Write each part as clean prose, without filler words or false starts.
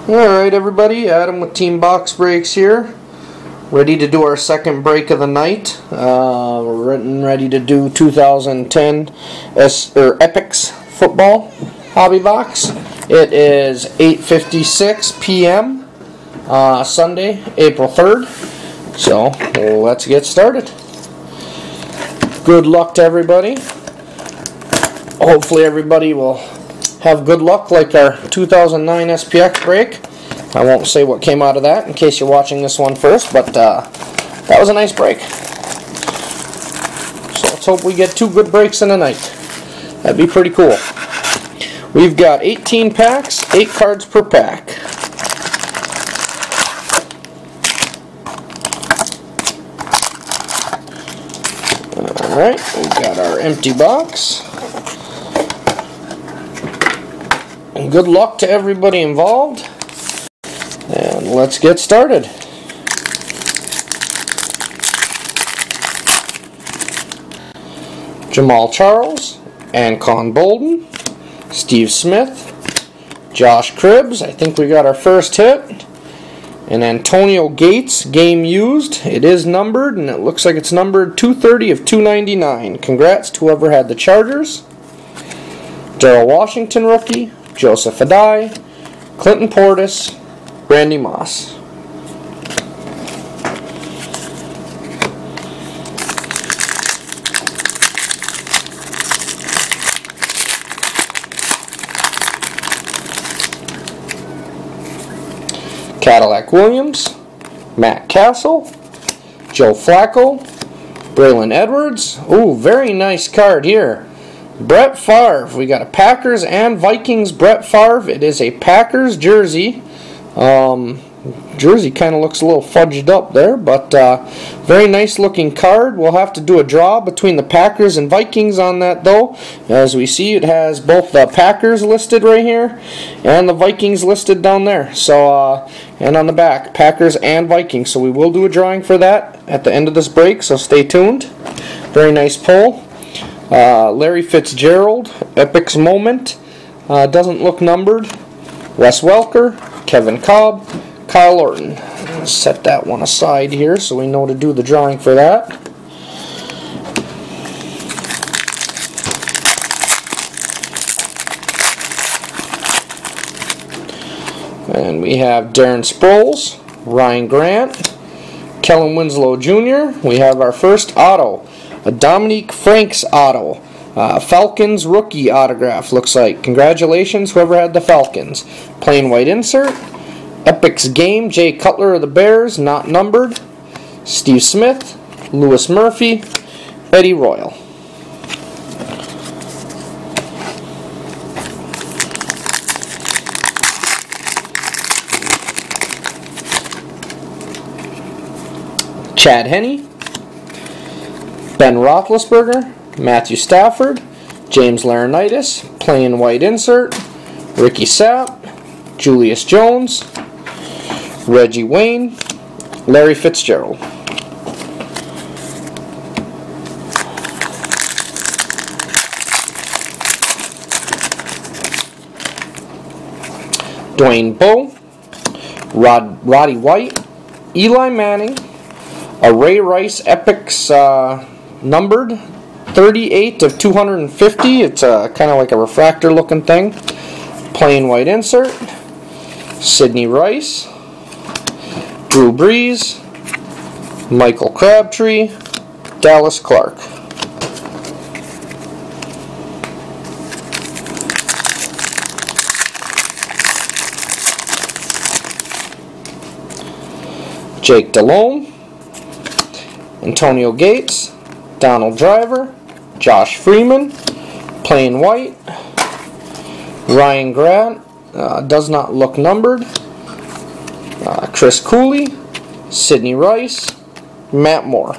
Alright everybody, Adam with Team Box Breaks here. Ready to do our second break of the night. We're ready to do 2010 Epix football hobby box. It is 8:56 p.m. Sunday, April 3rd. So let's get started. Good luck to everybody. Hopefully everybody will have good luck like our 2009 SPX break. I won't say what came out of that in case you're watching this one first, but that was a nice break. So let's hope we get 2 good breaks in a night. That'd be pretty cool. We've got 18 packs, 8 cards per pack. Alright, we've got our empty box. And good luck to everybody involved. And let's get started. Jamal Charles, Ancon Bolden, Steve Smith, Josh Cribbs, I think we got our first hit, and Antonio Gates, game used. It is numbered, and it looks like it's numbered 230 of 299. Congrats to whoever had the Chargers. Darrell Washington rookie, Joseph Adai, Clinton Portis, Randy Moss. Cadillac Williams, Matt Castle, Joe Flacco, Braylon Edwards. Ooh, very nice card here. Brett Favre. We got a Packers and Vikings Brett Favre. It is a Packers jersey. Jersey kind of looks a little fudged up there, but very nice looking card. We'll have to do a draw between the Packers and Vikings on that though. As we see, it has both the Packers listed right here and the Vikings listed down there. So and on the back, Packers and Vikings. So we will do a drawing for that at the end of this break, so stay tuned. Very nice pull. Larry Fitzgerald, Epix Moment, doesn't look numbered. Wes Welker, Kevin Cobb, Kyle Orton. Let's set that one aside here so we know to do the drawing for that. And we have Darren Sproles, Ryan Grant, Kellen Winslow Jr. We have our first auto. A Dominique Franks auto. Falcons rookie autograph, looks like. Congratulations, whoever had the Falcons. Plain white insert. Epix game, Jay Cutler of the Bears, not numbered. Steve Smith, Lewis Murphy, Eddie Royal. Chad Henne, Ben Roethlisberger, Matthew Stafford, James Laurinaitis, plain white insert, Ricky Sapp, Julius Jones, Reggie Wayne, Larry Fitzgerald. Dwayne Bowe, Roddy White, Eli Manning, a Ray Rice Epix numbered 38 of 250. It's kind of like a refractor looking thing. Plain white insert. Sidney Rice, Drew Brees, Michael Crabtree, Dallas Clark. Jake Delhomme, Antonio Gates, Donald Driver, Josh Freeman, plain white. Ryan Grant, does not look numbered. Chris Cooley, Sidney Rice, Matt Moore.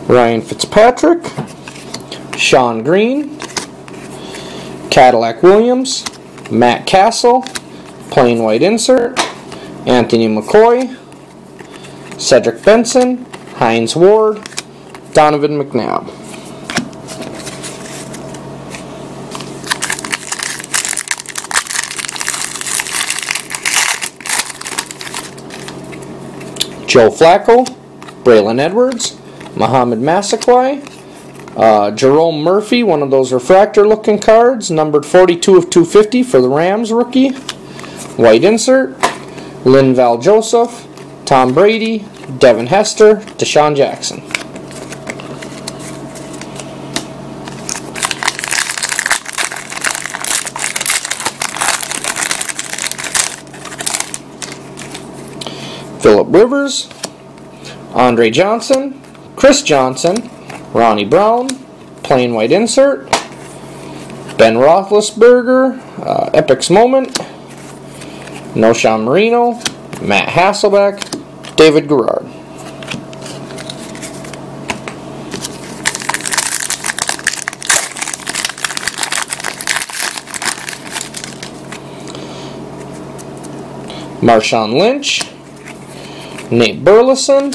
Ryan Fitzpatrick, Sean Green, Cadillac Williams, Matt Castle, plain white insert, Anthony McCoy, Cedric Benson, Hines Ward, Donovan McNabb. Joe Flacco, Braylon Edwards, Muhammad Massaquoi, Jerome Murphy, one of those refractor looking cards, numbered 42 of 250 for the Rams rookie. White insert, Linval Joseph, Tom Brady, Devin Hester, Deshaun Jackson. Phillip Rivers, Andre Johnson, Chris Johnson, Ronnie Brown, plain white insert, Ben Roethlisberger, Epix moment, Noshawn Marino, Matt Hasselbeck, David Garrard. Marshawn Lynch, Nate Burleson,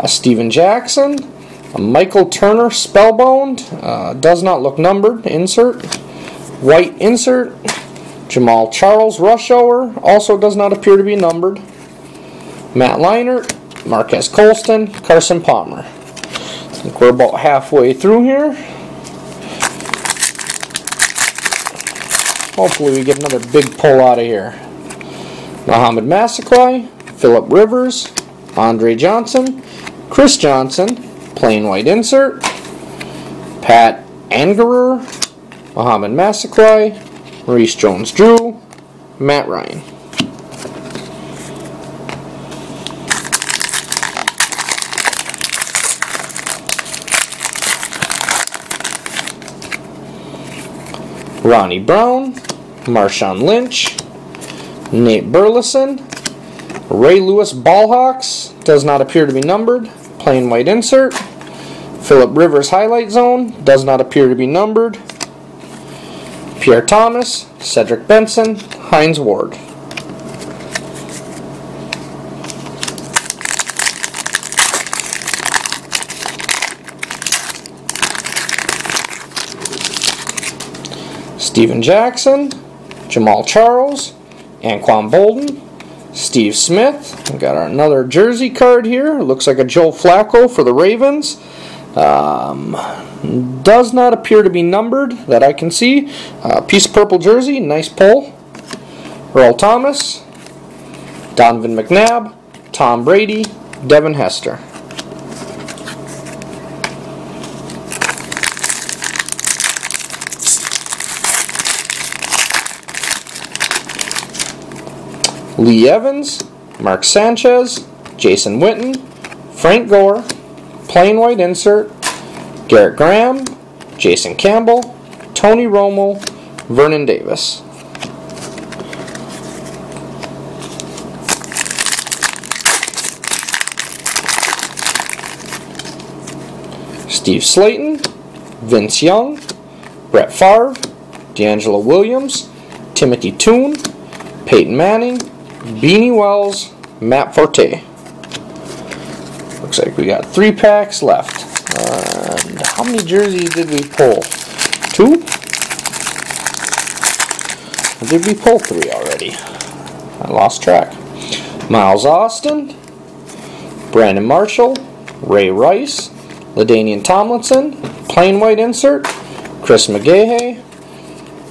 Steven Jackson, Michael Turner spellbound, does not look numbered, insert, white insert, Jamal Charles rush hour, also does not appear to be numbered, Matt Leinart, Marquez Colston, Carson Palmer. I think we're about halfway through here. Hopefully we get another big pull out of here. Muhammad Massaquoi, Phillip Rivers, Andre Johnson, Chris Johnson, plain white insert, Pat Angerer, Muhammad Massaquoi, Maurice Jones-Drew, Matt Ryan. Ronnie Brown, Marshawn Lynch, Nate Burleson, Ray Lewis Ballhawks, does not appear to be numbered, plain white insert, Phillip Rivers highlight zone, does not appear to be numbered, Pierre Thomas, Cedric Benson, Hines Ward. Steven Jackson, Jamal Charles, Anquan Bolden, Steve Smith. We've got another jersey card here. It looks like a Joe Flacco for the Ravens. Does not appear to be numbered that I can see. Piece of purple jersey, nice pull. Earl Thomas, Donovan McNabb, Tom Brady, Devin Hester. Lee Evans, Mark Sanchez, Jason Witten, Frank Gore, plain white insert, Garrett Graham, Jason Campbell, Tony Romo, Vernon Davis. Steve Slayton, Vince Young, Brett Favre, D'Angelo Williams, Timothy Toon, Peyton Manning, Beanie Wells, Matt Forte. Looks like we got 3 packs left. And how many jerseys did we pull? 2? Or did we pull 3 already? I lost track. Miles Austin, Brandon Marshall, Ray Rice, LaDainian Tomlinson, plain white insert, Chris McGahey,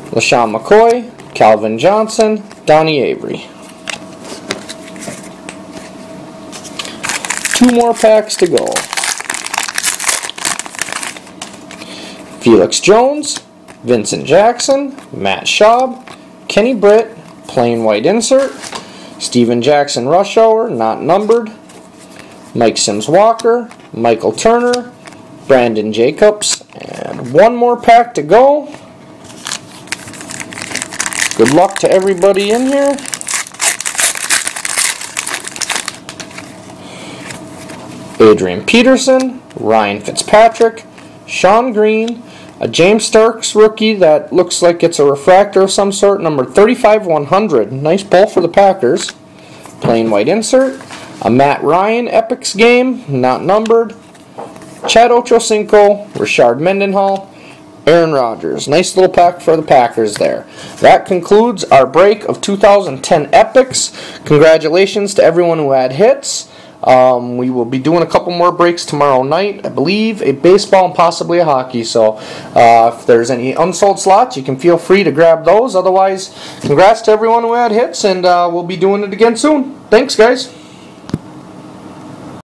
LaShawn McCoy, Calvin Johnson, Donnie Avery. 2 more packs to go. Felix Jones, Vincent Jackson, Matt Schaub, Kenny Britt, plain white insert, Steven Jackson rush hour, not numbered, Mike Sims Walker, Michael Turner, Brandon Jacobs, and 1 more pack to go. Good luck to everybody in here. Adrian Peterson, Ryan Fitzpatrick, Sean Green, a James Starks rookie that looks like it's a refractor of some sort, number 35/100. Nice pull for the Packers. Plain white insert. a Matt Ryan Epix game, not numbered, Chad Ochocinco, Richard Mendenhall, Aaron Rodgers. Nice little pack for the Packers there. That concludes our break of 2010 Epix. Congratulations to everyone who had hits. We will be doing a couple more breaks tomorrow night. I believe a baseball and possibly a hockey. So if there's any unsold slots, you can feel free to grab those. Otherwise, congrats to everyone who had hits, and we'll be doing it again soon. Thanks, guys.